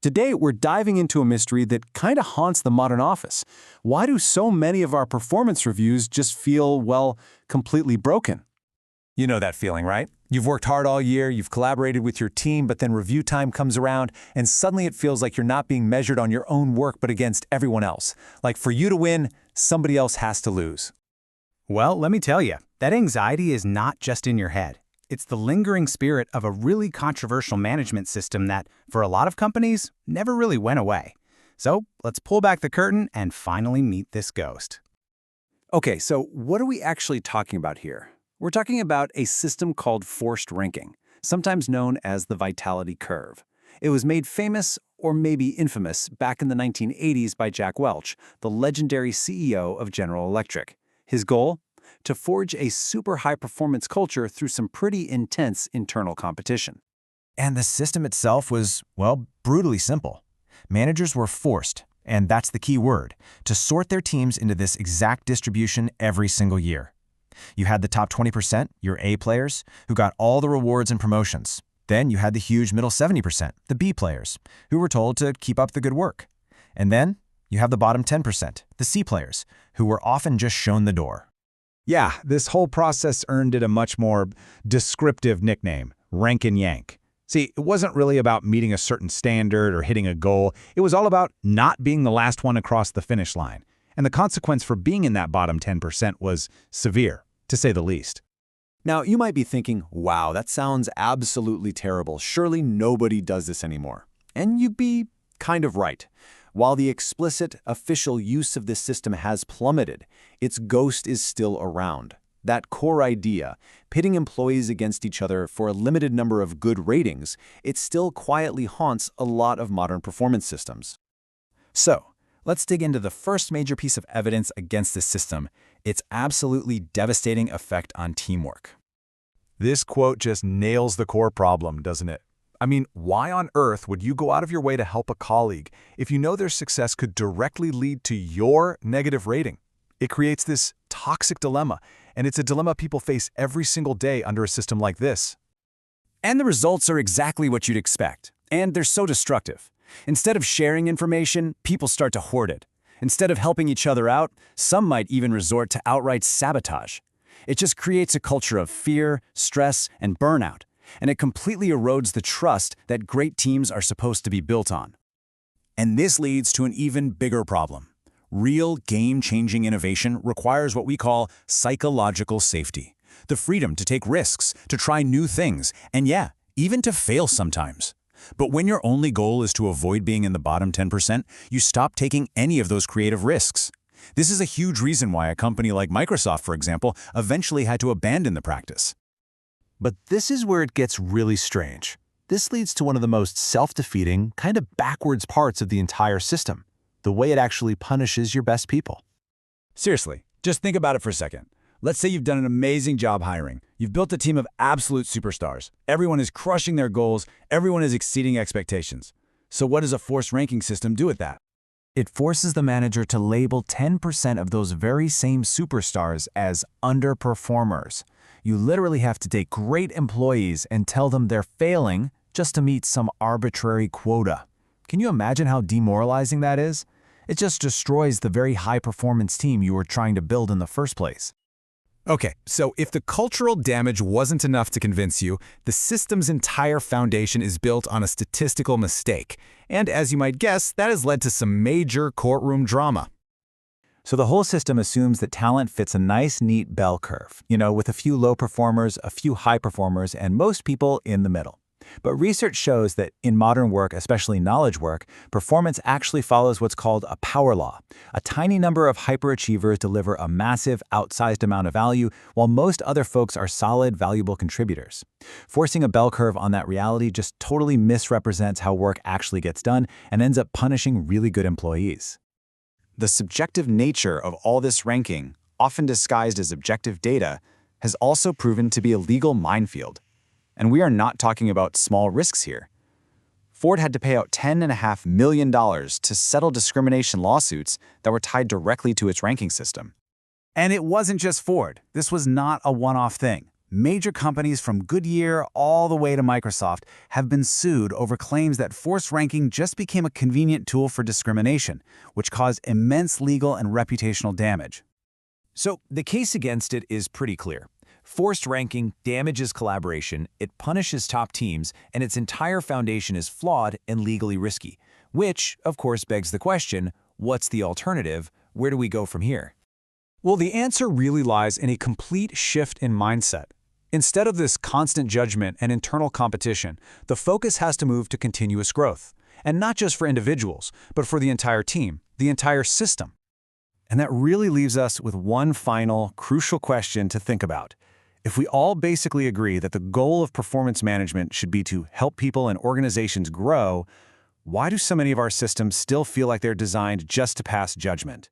Today, we're diving into a mystery that kind of haunts the modern office. Why do so many of our performance reviews just feel, well, completely broken? You know that feeling, right? You've worked hard all year, you've collaborated with your team, but then review time comes around, and suddenly it feels like you're not being measured on your own work but against everyone else. Like for you to win, somebody else has to lose. Well, let me tell you, that anxiety is not just in your head. It's the lingering spirit of a really controversial management system that, for a lot of companies, never really went away. So let's pull back the curtain and finally meet this ghost. Okay, so what are we actually talking about here? We're talking about a system called forced ranking, sometimes known as the vitality curve. It was made famous, or maybe infamous, back in the 1980s by Jack Welch, the legendary CEO of General Electric. His goal? To forge a super high-performance culture through some pretty intense internal competition. And the system itself was, well, brutally simple. Managers were forced, and that's the key word, to sort their teams into this exact distribution every single year. You had the top 20%, your A players, who got all the rewards and promotions. Then you had the huge middle 70%, the B players, who were told to keep up the good work. And then you have the bottom 10%, the C players, who were often just shown the door. Yeah, this whole process earned it a much more descriptive nickname, rank and yank. See, it wasn't really about meeting a certain standard or hitting a goal. It was all about not being the last one across the finish line. And the consequence for being in that bottom 10% was severe, to say the least. Now, you might be thinking, wow, that sounds absolutely terrible. Surely nobody does this anymore. And you'd be kind of right. While the explicit, official use of this system has plummeted, its ghost is still around. That core idea, pitting employees against each other for a limited number of good ratings, it still quietly haunts a lot of modern performance systems. So, let's dig into the first major piece of evidence against this system, its absolutely devastating effect on teamwork. This quote just nails the core problem, doesn't it? I mean, why on earth would you go out of your way to help a colleague if you know their success could directly lead to your negative rating? It creates this toxic dilemma, and it's a dilemma people face every single day under a system like this. And the results are exactly what you'd expect. And they're so destructive. Instead of sharing information, people start to hoard it. Instead of helping each other out, some might even resort to outright sabotage. It just creates a culture of fear, stress, and burnout. And it completely erodes the trust that great teams are supposed to be built on. And this leads to an even bigger problem. Real game-changing innovation requires what we call psychological safety. The freedom to take risks, to try new things, and yeah, even to fail sometimes. But when your only goal is to avoid being in the bottom 10%, you stop taking any of those creative risks. This is a huge reason why a company like Microsoft, for example, eventually had to abandon the practice. But this is where it gets really strange. This leads to one of the most self-defeating, kind of backwards parts of the entire system, the way it actually punishes your best people. Seriously, just think about it for a second. Let's say you've done an amazing job hiring. You've built a team of absolute superstars. Everyone is crushing their goals. Everyone is exceeding expectations. So what does a forced ranking system do with that? It forces the manager to label 10% of those very same superstars as underperformers. You literally have to take great employees and tell them they're failing just to meet some arbitrary quota. Can you imagine how demoralizing that is? It just destroys the very high-performance team you were trying to build in the first place. Okay, so if the cultural damage wasn't enough to convince you, the system's entire foundation is built on a statistical mistake. And as you might guess, that has led to some major courtroom drama. So the whole system assumes that talent fits a nice, neat bell curve, with a few low performers, a few high performers, and most people in the middle. But research shows that in modern work, especially knowledge work, performance actually follows what's called a power law. A tiny number of hyperachievers deliver a massive, outsized amount of value, while most other folks are solid, valuable contributors. Forcing a bell curve on that reality just totally misrepresents how work actually gets done and ends up punishing really good employees. The subjective nature of all this ranking, often disguised as objective data, has also proven to be a legal minefield. And we are not talking about small risks here. Ford had to pay out $10.5 million to settle discrimination lawsuits that were tied directly to its ranking system. And it wasn't just Ford. This was not a one-off thing. Major companies from Goodyear all the way to Microsoft have been sued over claims that forced ranking just became a convenient tool for discrimination, which caused immense legal and reputational damage. So the case against it is pretty clear. Forced ranking damages collaboration, it punishes top teams, and its entire foundation is flawed and legally risky. Which, of course, begs the question, what's the alternative? Where do we go from here? Well, the answer really lies in a complete shift in mindset. Instead of this constant judgment and internal competition, the focus has to move to continuous growth. And not just for individuals, but for the entire team, the entire system. And that really leaves us with one final, crucial question to think about. If we all basically agree that the goal of performance management should be to help people and organizations grow, why do so many of our systems still feel like they're designed just to pass judgment?